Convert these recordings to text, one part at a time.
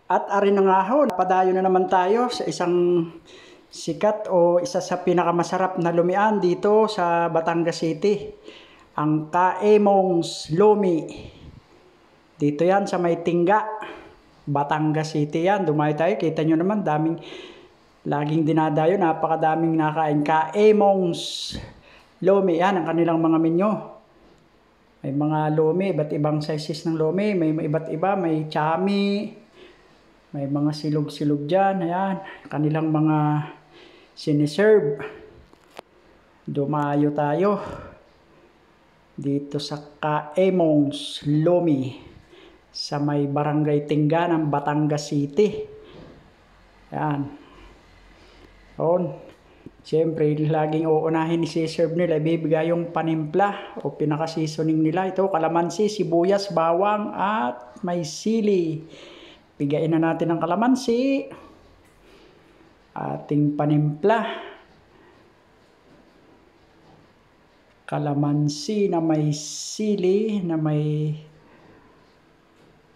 At ari na nga ho, napadayo na naman tayo sa isang sikat o isa sa pinakamasarap na lumian dito sa Batangas City. Ang Kaemong's Lumi. Dito yan sa may Tingga, Batangas City yan. Dumayo tayo, kita nyo naman, daming laging dinadayo, napakadaming nakain. Kaemong's Lumi, yan ang kanilang mga menu. May mga lumi, iba't ibang sizes ng lumi, may iba't iba, may chami, may mga silog-silog dyan, ayan, kanilang mga siniserve. Dumayo tayo dito sa Kaemong's Lumi sa may Barangay Tingga ng Batangas City. Ayan. Siyempre, laging uunahin i-serve nila, ibibigay yung panimpla o pinaka-seasoning nila. Ito, kalamansi, sibuyas, bawang at may sili. Bigayin na natin ang kalamansi. Ating panimpla. Kalamansi na may sili, na may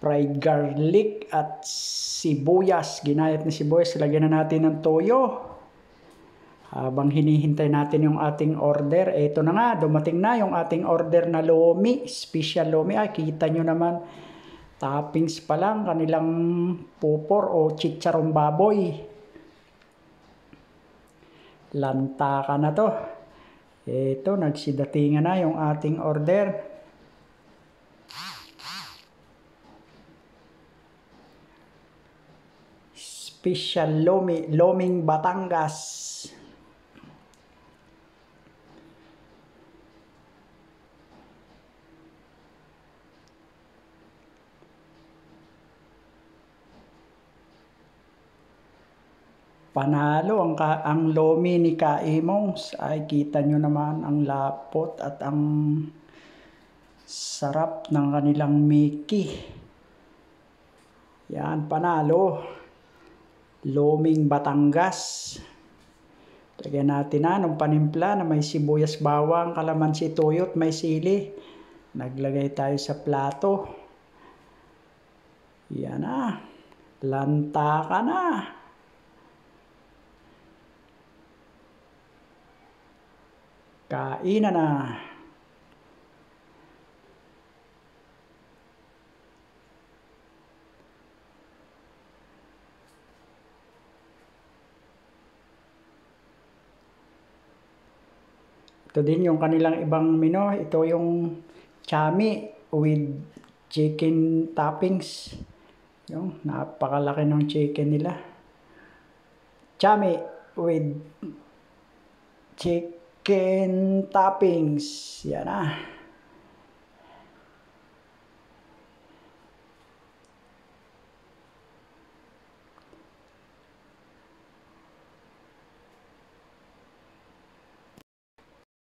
fried garlic at sibuyas. Ginayat na sibuyas. Lagyan na natin ng toyo. Habang hinihintay natin yung ating order, eto na nga, dumating na yung ating order na lomi, special lomi. Ay, kita nyo naman, toppings pa lang, kanilang pupor o chicharong baboy. Lantaka na to. Eto, nagsidatingan na yung ating order. Special lomi, Loming Batangas. Panalo ang lomi ni Kaemong's. Ay, kita nyo naman ang lapot at ang sarap ng kanilang Mickey. Yan, panalo. Loming Batangas. Lagyan natin na ng panimpla na may sibuyas, bawang, kalamansi, toyo at may sili. Naglagay tayo sa plato. Yan na. Lantaka na. Kainan na. Ito din yung kanilang ibang menu. Ito yung chami with chicken toppings. Yung napakalaki ng chicken nila. Chami with chicken toppings. Yan na.